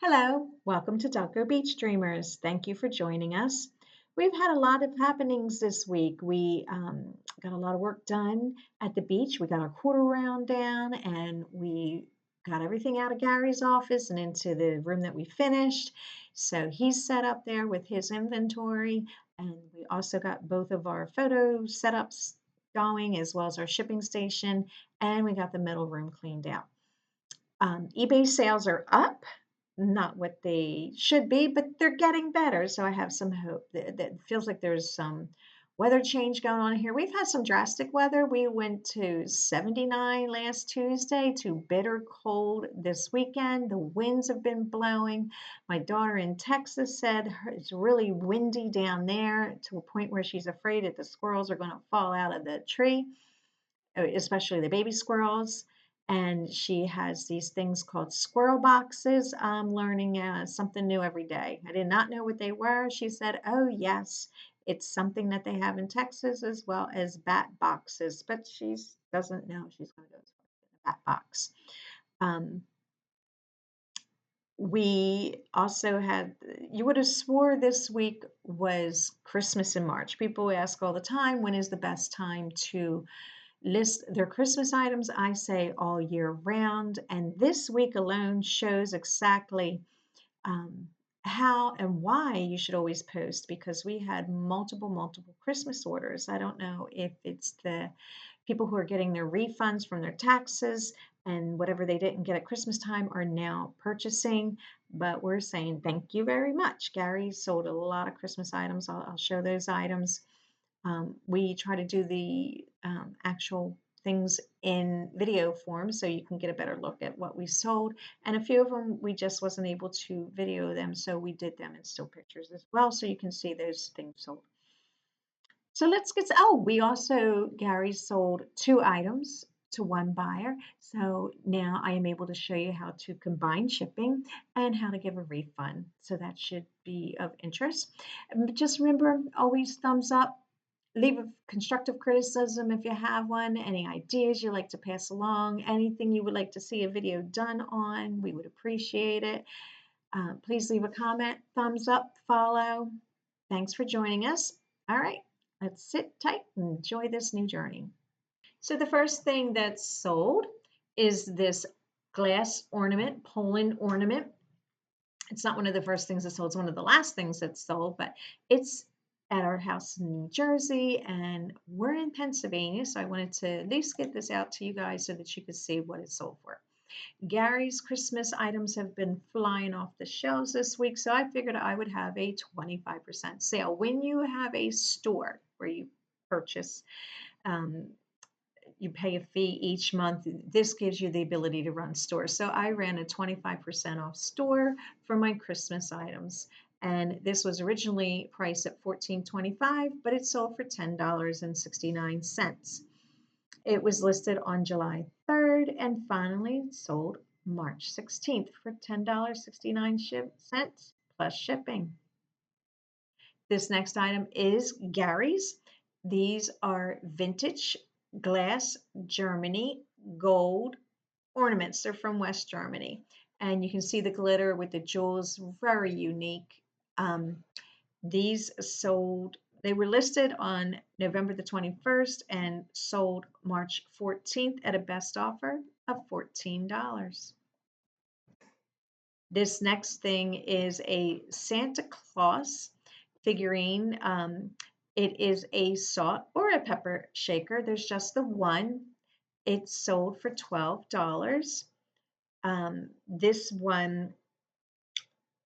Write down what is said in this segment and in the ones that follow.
Hello, welcome to Delco Beach Dreamers. Thank you for joining us. We've had a lot of happenings this week. We got a lot of work done at the beach. We got our quarter round down and we got everything out of Gary's office and into the room that we finished. So he's set up there with his inventory. And we also got both of our photo setups going as well as our shipping station. And we got the middle room cleaned out. eBay sales are up, not what they should be, but they're getting better. So I have some hope that feels like there's some weather change going on here. We've had some drastic weather. We went to 79 last Tuesday to bitter cold this weekend. The winds have been blowing. My daughter in Texas said it's really windy down there to a point where she's afraid that the squirrels are going to fall out of the tree, especially the baby squirrels. And she has these things called squirrel boxes. I'm learning something new every day. I did not know what they were. She said, oh, yes, it's something that they have in Texas as well as bat boxes. But she doesn't know she's going to go as far as a bat box. We also had, you would have swore this week was Christmas in March. People ask all the time, when is the best time to list their Christmas items? I say all year round. And this week alone shows exactly um, how and why you should always post, because we had multiple Christmas orders. I don't know if it's the people who are getting their refunds from their taxes and whatever they didn't get at Christmas time are now purchasing, but we're saying thank you very much. Gary sold a lot of Christmas items. I'll show those items. We try to do the actual things in video form so you can get a better look at what we sold. And a few of them we just wasn't able to video them, so we did them in still pictures as well so you can see those things sold. So let's get, oh, we also, Gary sold 2 items to one buyer. So now I am able to show you how to combine shipping and how to give a refund. So that should be of interest. Just remember, always thumbs up. Leave a constructive criticism if you have one, any ideas you like to pass along, anything you would like to see a video done on, we would appreciate it. Please leave a comment, thumbs up, follow. Thanks for joining us. All right, let's sit tight and enjoy this new journey. So the first thing that's sold is this glass ornament, Poland ornament. It's not one of the first things that sold, it's one of the last things that's sold, but it's at our house in New Jersey and we're in Pennsylvania. So I wanted to at least get this out to you guys so that you could see what it's sold for. Gary's Christmas items have been flying off the shelves this week, so I figured I would have a 25% sale. When you have a store where you purchase, um, you pay a fee each month. This gives you the ability to run stores. So I ran a 25% off store for my Christmas items. And this was originally priced at $14.25, but it sold for $10.69. It was listed on July 3rd and finally sold March 16th for $10.69 plus shipping. This next item is Gary's. These are vintage glass Germany gold ornaments. They're from West Germany. And you can see the glitter with the jewels, very unique. These sold, they were listed on November the 21st and sold March 14th at a best offer of $14. This next thing is a Santa Claus figurine. It is a salt or a pepper shaker. There's just the one. It's sold for $12. This one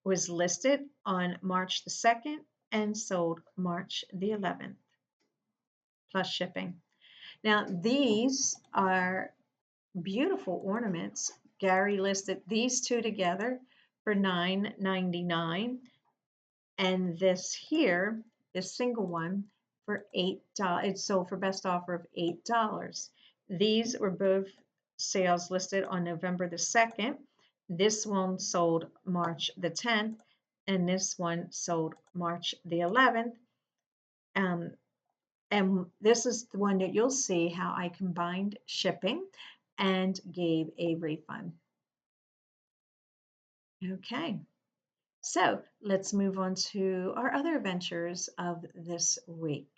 was listed on March the 2nd and sold March the 11th, plus shipping. Now, these are beautiful ornaments. Gary listed these two together for $9.99. And this here, this single one, for $8. It sold for best offer of $8. These were both sales listed on November the 2nd. This one sold March the 10th, and this one sold March the 11th. And this is the one that you'll see how I combined shipping and gave a refund. Okay, so let's move on to our other adventures of this week.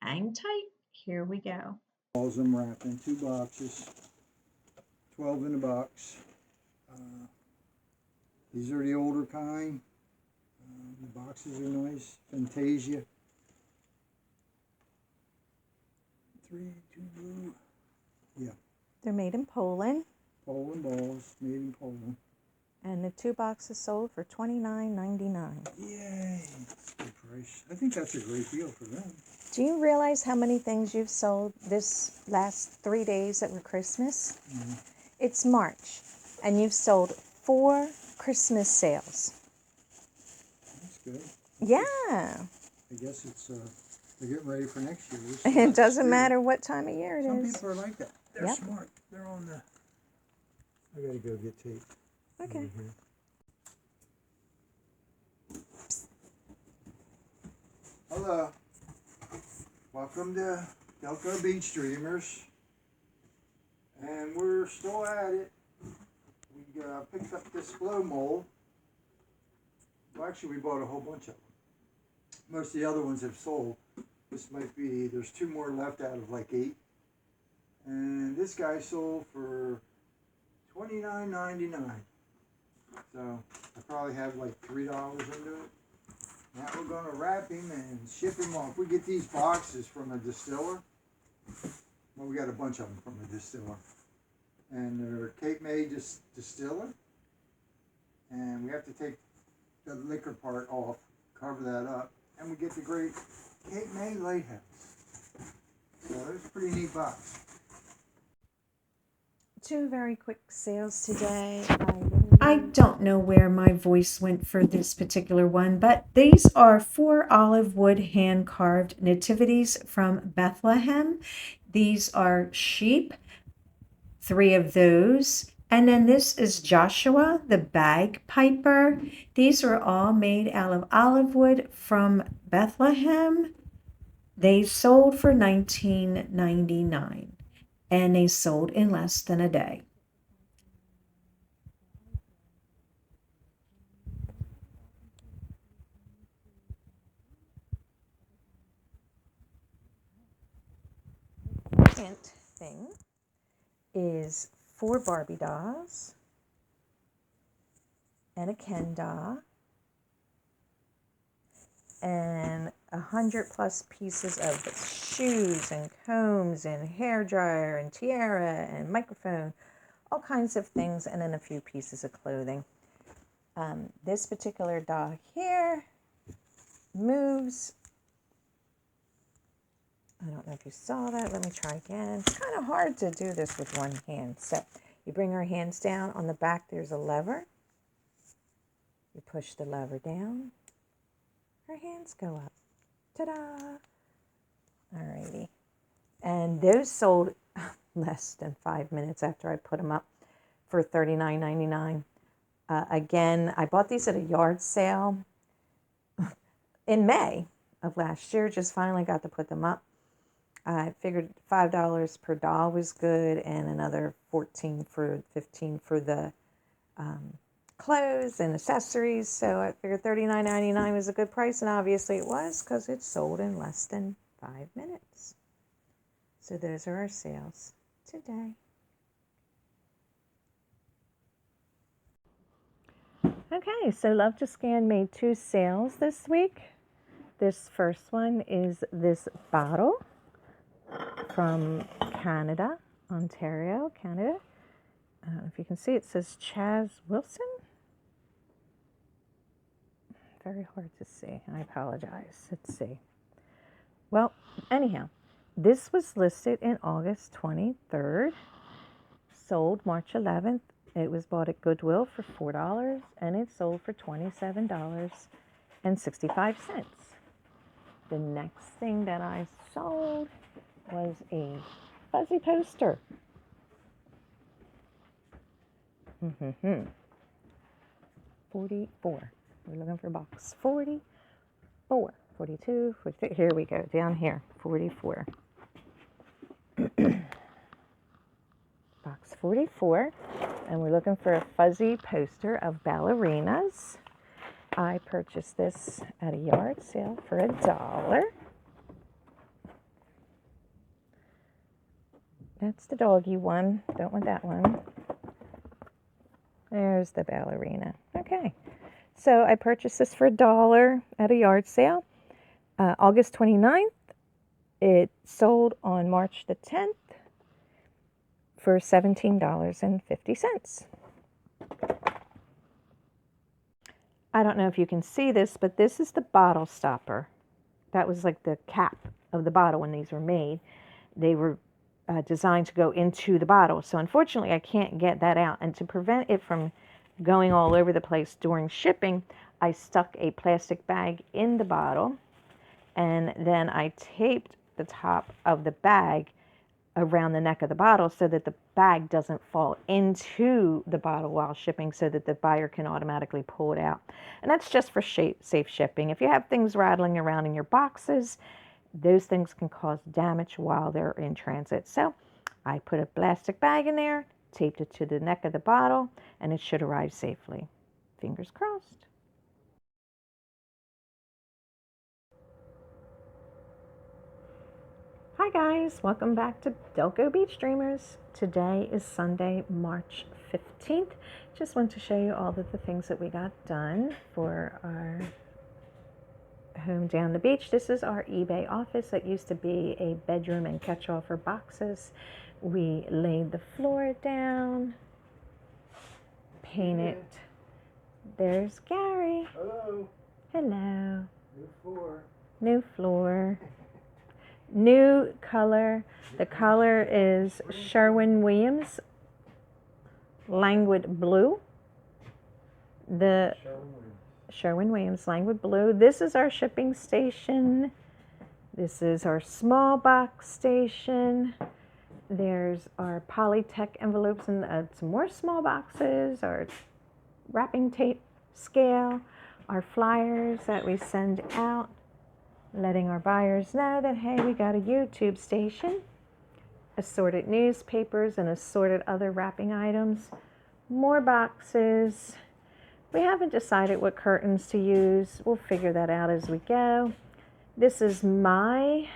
Hang tight. Here we go. Balls I'm wrapping 2 boxes, 12 in a box. These are the older kind. The boxes are nice. Fantasia. 3, 2 blue. Yeah. They're made in Poland, Poland balls, made in Poland. and the 2 boxes sold for $29.99. Yay! That's a good price. I think that's a great deal for them. Do you realize how many things you've sold this last 3 days that were Christmas? It's March, and you've sold 4 Christmas sales. That's good. Yeah. I guess it's they're getting ready for next year. It doesn't matter what time of year it Some is. people are like that. They're Yep. smart. They're on the. I gotta go get tape. Okay. Over here. Hello. Welcome to Delco Beach Dreamers. And we're still at it. We picked up this blow mold. Well, actually, we bought a whole bunch of them. Most of the other ones have sold. This might be, there's 2 more left out of like 8. And this guy sold for $29.99. So I probably have like $3 into it. Now we're going to wrap him and ship him off. We get these boxes from a distiller. Well, we got a bunch of them from a distiller. And they're Cape May distiller. And we have to take the liquor part off, cover that up. And we get the great Cape May Lighthouse. So it's a pretty neat box. 2 very quick sales today. I don't know where my voice went for this particular one, but these are 4 olive wood hand carved nativities from Bethlehem. These are sheep, 3 of those. And then this is Joshua, the bagpiper. These are all made out of olive wood from Bethlehem. They sold for $19.99, and they sold in less than a day. Second thing is 4 Barbie dolls and a Ken doll and 100+ pieces of shoes and combs and hair dryer and tiara and microphone, all kinds of things, and then a few pieces of clothing. This particular doll here moves. I don't know if you saw that. Let me try again. It's kind of hard to do this with one hand. So you bring our hands down. On the back, there's a lever. You push the lever down. Her hands go up. Ta-da! Alrighty. And those sold less than 5 minutes after I put them up for $39.99. Again, I bought these at a yard sale in May of last year. Just finally got to put them up. I figured $5 per doll was good, and another $15 for the clothes and accessories. So I figured $39.99 was a good price, and obviously it was because it sold in less than 5 minutes. So those are our sales today. Okay, so Love to Scan made 2 sales this week. This first one is this bottle from Canada, Ontario, Canada. I don't know if you can see, it says Chaz Wilson. Very hard to see. I apologize. Let's see. Well, anyhow, this was listed in August 23rd, sold March 11th. It was bought at Goodwill for $4, and it sold for $27.65. The next thing that I sold was a fuzzy poster. 44. We're looking for box 44, 42, 43. Here we go, down here, 44. Box 44. And we're looking for a fuzzy poster of ballerinas. I purchased this at a yard sale for $1. That's the doggy one. Don't want that one. There's the ballerina. Okay. So I purchased this for $1 at a yard sale. August 29th. It sold on March the 10th for $17.50. I don't know if you can see this, but this is the bottle stopper. That was like the cap of the bottle when these were made. They were designed to go into the bottle. So unfortunately, I can't get that out. And to prevent it from going all over the place during shipping, I stuck a plastic bag in the bottle, and then I taped the top of the bag around the neck of the bottle so that the bag doesn't fall into the bottle while shipping, so that the buyer can automatically pull it out. And that's just for safe shipping. If you have things rattling around in your boxes, those things can cause damage while they're in transit. So I put a plastic bag in there, taped it to the neck of the bottle, and it should arrive safely. Fingers crossed. Hi guys, welcome back to Delco Beach Dreamers. Today is Sunday, March 15th. Just want to show you all of the things that we got done for our home down the beach. This is our eBay office that used to be a bedroom and catch-all for boxes. We laid the floor down, painted. There's Gary. Hello. Hello. New floor. New floor. New color. The color is Sherwin-Williams Languid Blue. The Sherwin-Williams Languid Blue. This is our shipping station. This is our small box station. There's our Polytech envelopes and some more small boxes, our wrapping tape scale, our flyers that we send out, letting our buyers know that, hey, we got a YouTube station, assorted newspapers and assorted other wrapping items, more boxes. We haven't decided what curtains to use. We'll figure that out as we go. This is my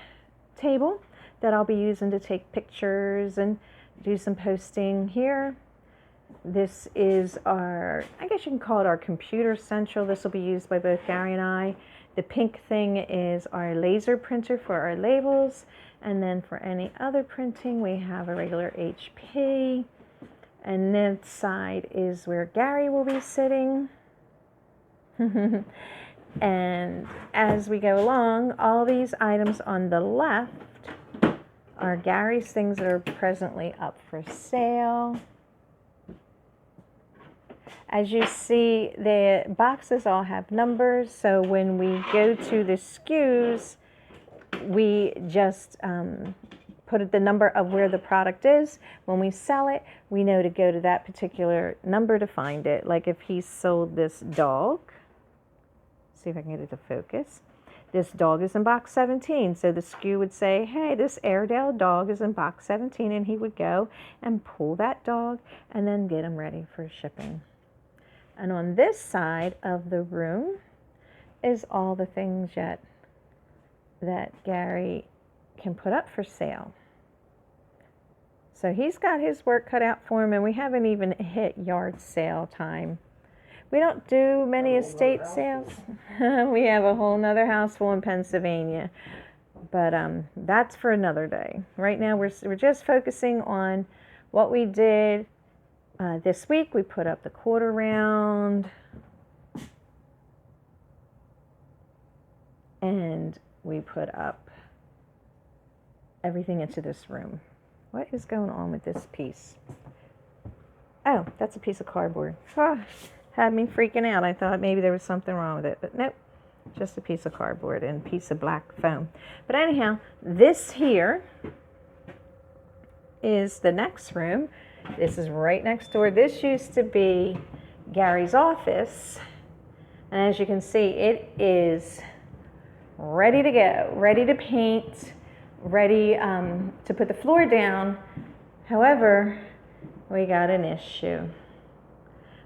table that I'll be using to take pictures and do some posting here. This is our, I guess you can call it our computer central. This will be used by both Gary and I. The pink thing is our laser printer for our labels. And then for any other printing, we have a regular HP. And this side is where Gary will be sitting. And as we go along, all these items on the left are Gary's things that are presently up for sale. As you see, the boxes all have numbers, so when we go to the SKUs, we just put the number of where the product is. When we sell it, we know to go to that particular number to find it. Like if he sold this dog, see if I can get it to focus. This dog is in box 17, so the SKU would say, hey, this Airedale dog is in box 17, and he would go and pull that dog and then get him ready for shipping. And on this side of the room is all the things yet that Gary can put up for sale. So he's got his work cut out for him, and we haven't even hit yard sale time. We don't do many estate sales. We have a whole nother house full in Pennsylvania. But that's for another day. Right now we're just focusing on what we did this week. We put up the quarter round. And we put up everything into this room. What is going on with this piece? Oh, that's a piece of cardboard. Oh, had me freaking out. I thought maybe there was something wrong with it, but nope. Just a piece of cardboard and a piece of black foam. But anyhow, this here is the next room. This is right next door. This used to be Gary's office. And as you can see, it is ready to go, ready to paint, ready to put the floor down. However, we got an issue.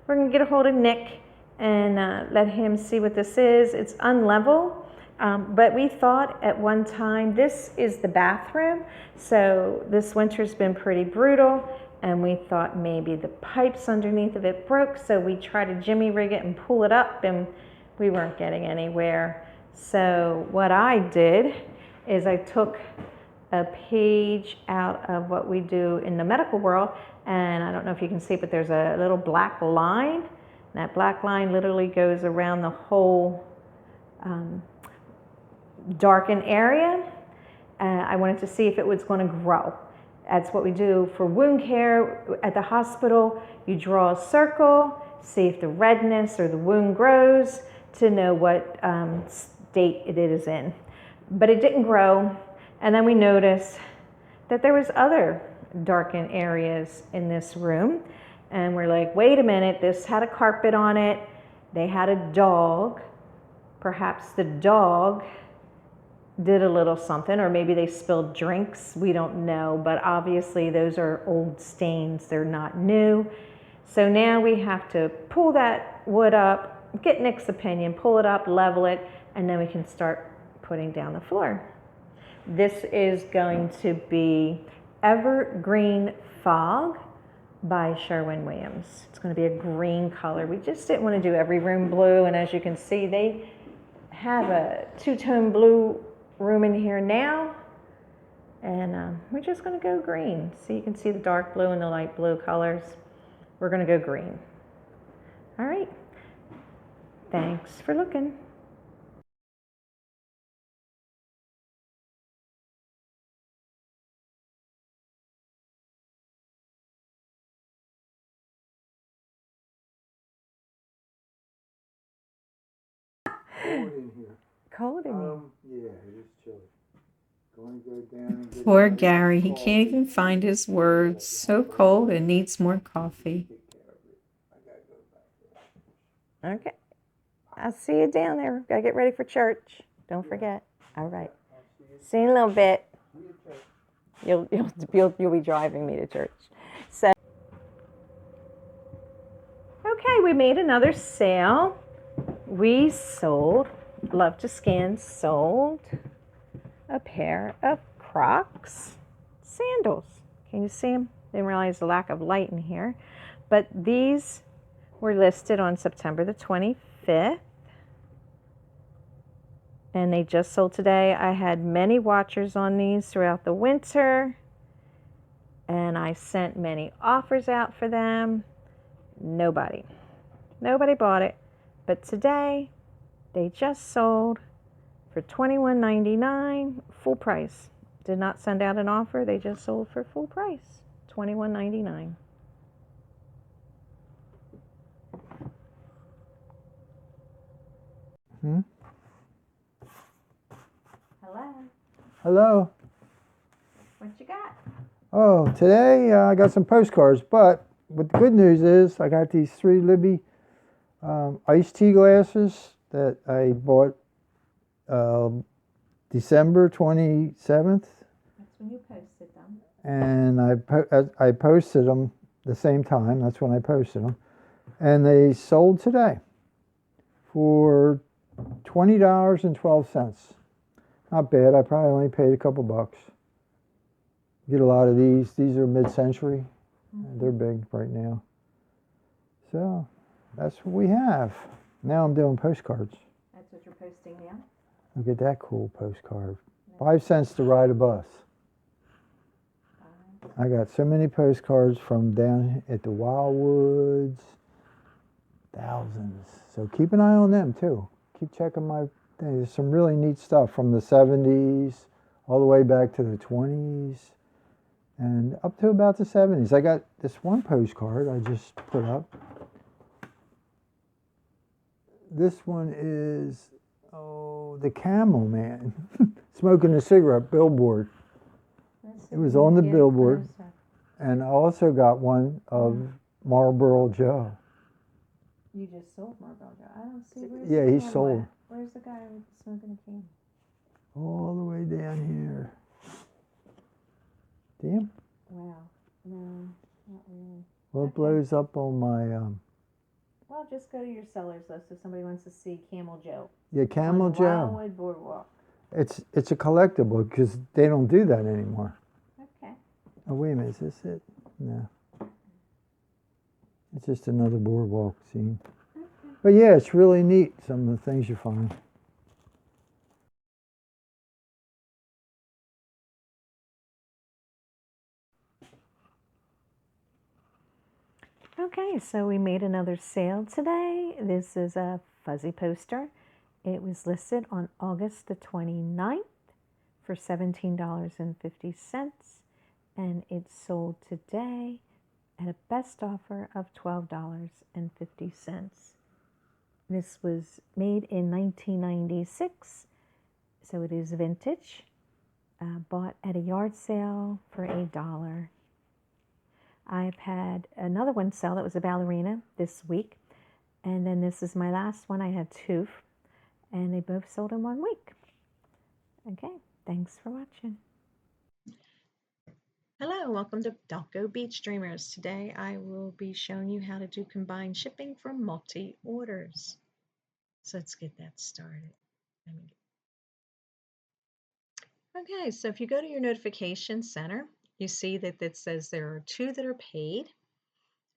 We're going to get a hold of Nick and let him see what this is. It's unlevel, but we thought at one time this is the bathroom. So this winter's been pretty brutal, and we thought maybe the pipes underneath of it broke. So we tried to jimmy rig it and pull it up, and we weren't getting anywhere. So what I did is I took a page out of what we do in the medical world, and I don't know if you can see, but there's a little black line. And that black line literally goes around the whole darkened area. I wanted to see if it was going to grow. That's what we do for wound care at the hospital. You draw a circle, see if the redness or the wound grows to know what state it is in. But it didn't grow. And then we noticed that there was other darkened areas in this room. And we're like, wait a minute, this had a carpet on it. They had a dog. Perhaps the dog did a little something, or maybe they spilled drinks. We don't know, but obviously those are old stains. They're not new. So now we have to pull that wood up, get Nick's opinion, pull it up, level it, and then we can start putting down the floor. This is going to be Evergreen Fog by Sherwin-Williams. It's going to be a green color. We just didn't want to do every room blue, and as you can see, they have a two-tone blue room in here now, and we're just going to go green. So you can see the dark blue and the light blue colors. We're going to go green. All right. Thanks for looking. Cold in here. Cold in here. Yeah, it is chilly. Going to go down and get Poor another Gary, he coffee. can't even find his words. So cold and needs more coffee. Take care of it. I gotta go back there. Okay. I'll see you down there. Gotta get ready for church. Don't forget. All right. See you in a little bit. You'll be driving me to church. So, okay, we made another sale. We sold, Love to Scan sold a pair of Crocs sandals. Can you see them? Didn't realize the lack of light in here. But these were listed on September the 25th. And they just sold today. I had many watchers on these throughout the winter. And I sent many offers out for them. Nobody bought it. But today, they just sold for $21.99, full price. Did not send out an offer. They just sold for full price, $21.99. Hello. Hello. What you got? Oh, today I got some postcards, but what the good news is I got these 3 Libby iced tea glasses that I bought December 27th. That's when you posted them. And I posted them the same time. That's when I posted them. And they sold today for $20.12. Not bad. I probably only paid a couple bucks. Get a lot of these. These are mid-century. They're big right now. So that's what we have. Now I'm doing postcards. That's what you're posting now? Look at that cool postcard. 5 cents to ride a bus. I got so many postcards from down at the Wildwoods. Thousands. So keep an eye on them too. Keep checking my thing. There's some really neat stuff from the 70s all the way back to the 20s and up to about the 70s. I got this one postcard I just put up. This one is, the Camel Man smoking a cigarette billboard. It was on the billboard. And I also got one of Marlboro Joe. You just sold Marlboro Joe. I don't see where's Yeah, the he camel sold. at? Where's the guy with smoking a can? All the way down here. Damn. Wow. No, not really. Well, it Okay. blows up on my Well, just go to your sellers list if somebody wants to see Camel Joe yeah, on Camel the Joe. Wildwood Boardwalk. It's a collectible because they don't do that anymore. Okay. Oh wait a minute, is this it? No, it's just another boardwalk scene. But yeah, it's really neat. Some of the things you find. Okay, so we made another sale today. This is a fuzzy poster. It was listed on August the 29th for $17.50, and it sold today at a best offer of $12.50. This was made in 1996, so it is vintage. Bought at a yard sale for $1. I've had another one sell that was a ballerina this week, and then this is my last one. I had two, and they both sold in 1 week. Okay, thanks for watching. Hello, welcome to Delco Beach Dreamers. Today I will be showing you how to do combined shipping for multi-orders. So let's get that started. Okay, so if you go to your notification center, you see that it says there are 2 that are paid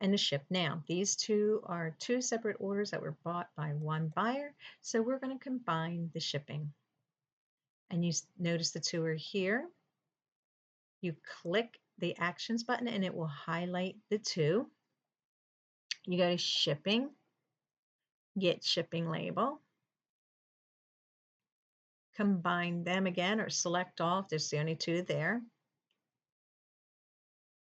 and to ship now. These 2 are 2 separate orders that were bought by one buyer, so we're going to combine the shipping. And you notice the 2 are here. You click the actions button and it will highlight the 2. You go to shipping, get shipping label, combine them again or select all if there's the only 2 there.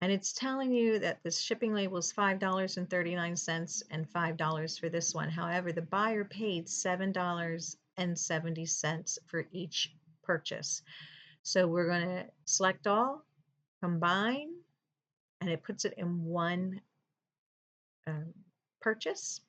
And it's telling you that the shipping label is $5.39 and $5 for this one. However, the buyer paid $7.70 for each purchase. So we're going to select all, combine, and it puts it in one purchase.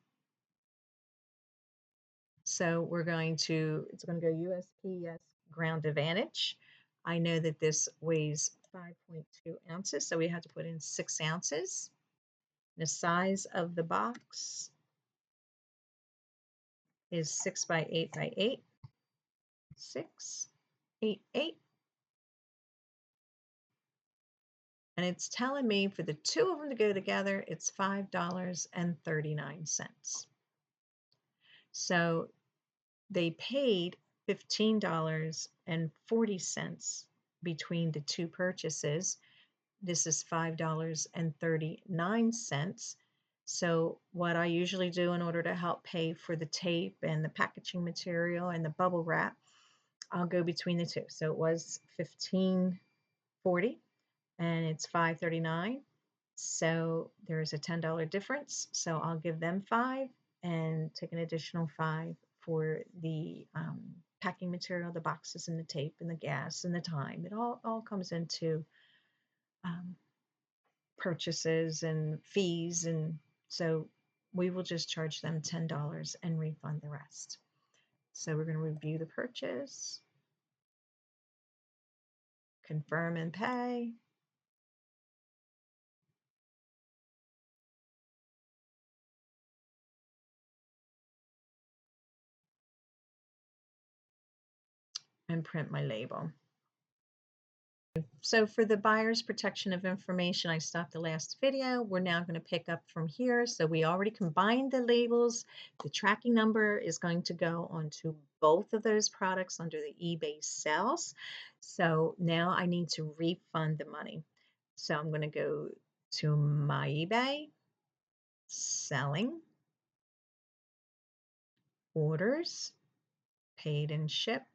So it's going to go USPS Ground Advantage. I know that this weighs 5.2 ounces, so we have to put in 6 ounces. The size of the box is 6 by 8 by 8. 6, 8, 8. And it's telling me for the 2 of them to go together, it's $5.39. So they paid $15.40 between the 2 purchases. This is $5.39. So what I usually do in order to help pay for the tape and the packaging material and the bubble wrap, I'll go between the 2. So it was $15.40 and it's $5.39. So there's a $10 difference. So I'll give them 5 and take an additional 5 for the packing material, the boxes and the tape and the gas and the time. It all comes into purchases and fees, and so we will just charge them $10 and refund the rest. So we're going to review the purchase, confirm and pay. And print my label. So for the buyer's protection of information, I stopped the last video. We're now going to pick up from here. So we already combined the labels. The tracking number is going to go onto both of those products under the eBay sales. So now I need to refund the money. So I'm going to go to my eBay, selling, orders, paid and shipped.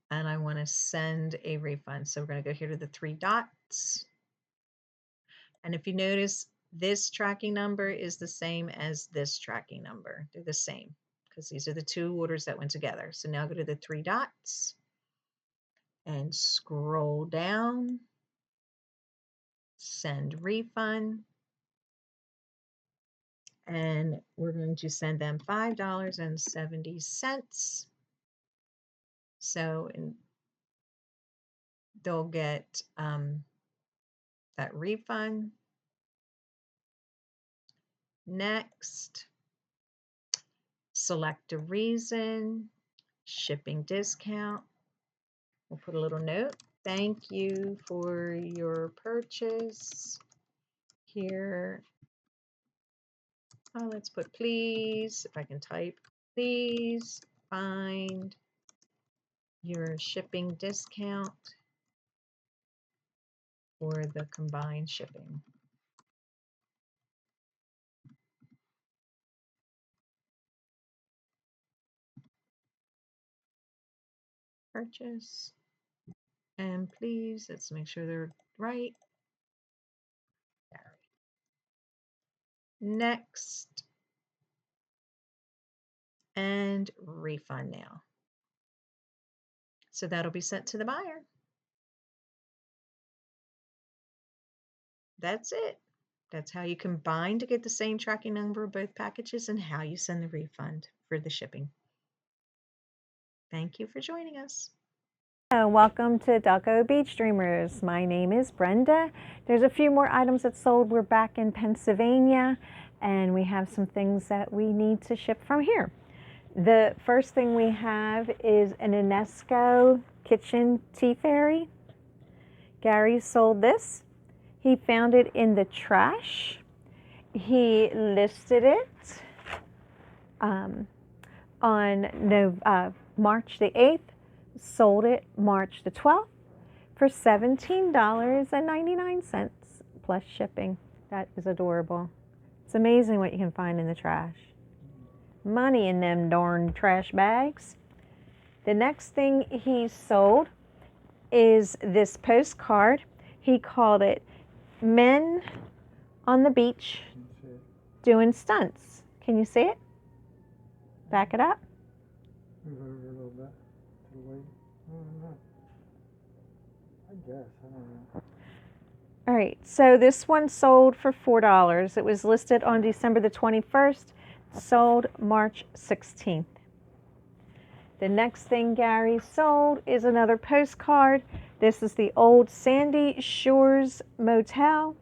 And I want to send a refund. So we're going to go here to the 3 dots. And if you notice, this tracking number is the same as this tracking number. They're the same because these are the 2 orders that went together. So now go to the 3 dots and scroll down, send refund. And we're going to send them $5.70. So they'll get that refund. Next, select a reason, shipping discount. We'll put a little note. Thank you for your purchase. Here, oh, let's put please, if I can type, please find your shipping discount for the combined shipping. Purchase. And please, let's make sure they're right. Next. And refund now. So that'll be sent to the buyer. That's it. That's how you combine to get the same tracking number of both packages and how you send the refund for the shipping. Thank you for joining us. Welcome to Delco Beach Dreamers. My name is Brenda. There's a few more items that sold. We're back in Pennsylvania and we have some things that we need to ship from here. The first thing we have is an UNESCO kitchen tea fairy. Gary sold this. He found it in the trash. He listed it on March the 8th, sold it March the 12th for $17.99 plus shipping. That is adorable. It's amazing what you can find in the trash. Money in them darn trash bags. The next thing he sold is this postcard. He called it Men on the Beach Doing Stunts. Can you see it? Back it up. Move over a little bit to the way. I guess. I don't know. All right, so this one sold for $4. It was listed on December the 21st, sold March 16th. The next thing Gary sold is another postcard. This is the old Sandy Shores Motel.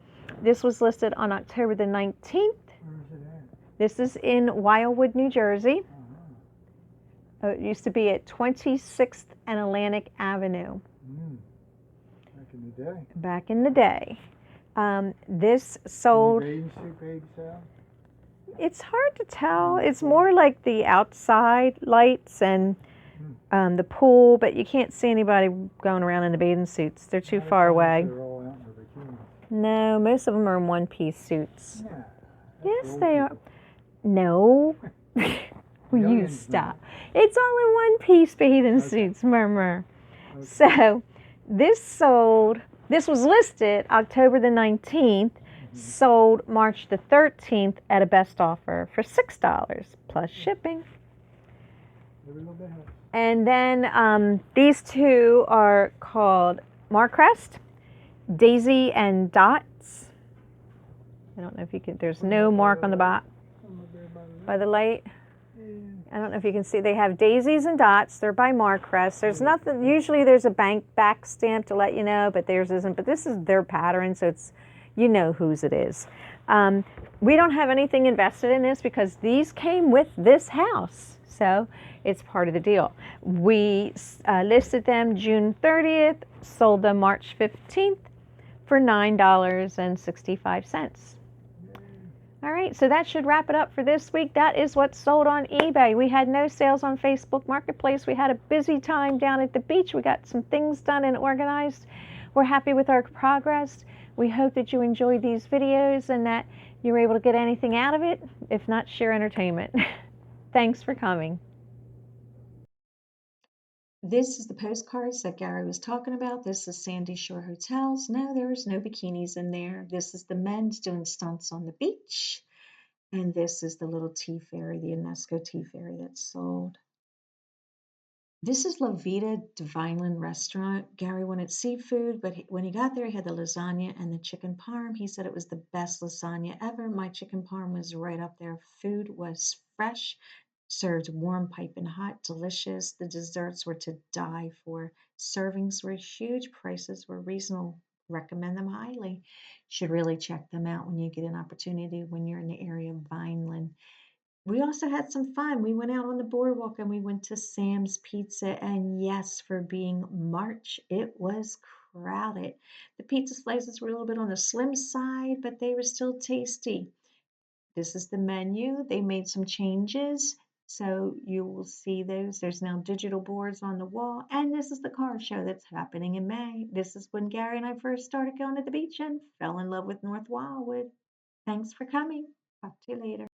This was listed on October the 19th. Where is it at? This is in Wildwood, New Jersey. It used to be at 26th and Atlantic Avenue. Back in the day. Back in the day. This sold. Any bathing suit baby sale? It's hard to tell. It's more like the outside lights and the pool, but you can't see anybody going around in the bathing suits. They're too far away. They're all out in their bikinis. No, most of them are in one-piece suits. Yeah. Yes, they are. No. Will you stop? It's all in one-piece bathing suits, murmur. Okay. So this sold, this was listed October the 19th, sold March the 13th at a best offer for $6 plus shipping. Every little bit helps. And then these two are called Marcrest, Daisy and Dots. I don't know if you can, there's no mark on the bot by the light. I don't know if you can see, they have daisies and dots. They're by Marcrest. There's nothing, usually there's a back stamp to let you know, but theirs isn't. But this is their pattern, so it's, you know whose it is. We don't have anything invested in this because these came with this house. So it's part of the deal. We listed them June 30th, sold them March 15th for $9.65. All right, so that should wrap it up for this week. That is what sold on eBay. We had no sales on Facebook Marketplace. We had a busy time down at the beach. We got some things done and organized. We're happy with our progress. We hope that you enjoyed these videos and that you were able to get anything out of it. If not, share entertainment. Thanks for coming. This is the postcards that Gary was talking about. This is Sandy Shore Hotels. No, there is no bikinis in there. This is the men's doing stunts on the beach. And this is the little tea fairy, the UNESCO tea fairy that's sold. This is La Vida Divineland Restaurant. Gary wanted seafood, but when he got there, he had the lasagna and the chicken parm. He said it was the best lasagna ever. My chicken parm was right up there. Food was fresh, served warm, piping hot, delicious. The desserts were to die for. Servings were huge. Prices were reasonable. Recommend them highly. Should really check them out when you get an opportunity when you're in the area of Vineland. We also had some fun. We went out on the boardwalk and we went to Sam's Pizza. And yes, for being March, it was crowded. The pizza slices were a little bit on the slim side, but they were still tasty. This is the menu. They made some changes. So you will see those. There's now digital boards on the wall. And this is the car show that's happening in May. This is when Gary and I first started going to the beach and fell in love with North Wildwood. Thanks for coming. Talk to you later.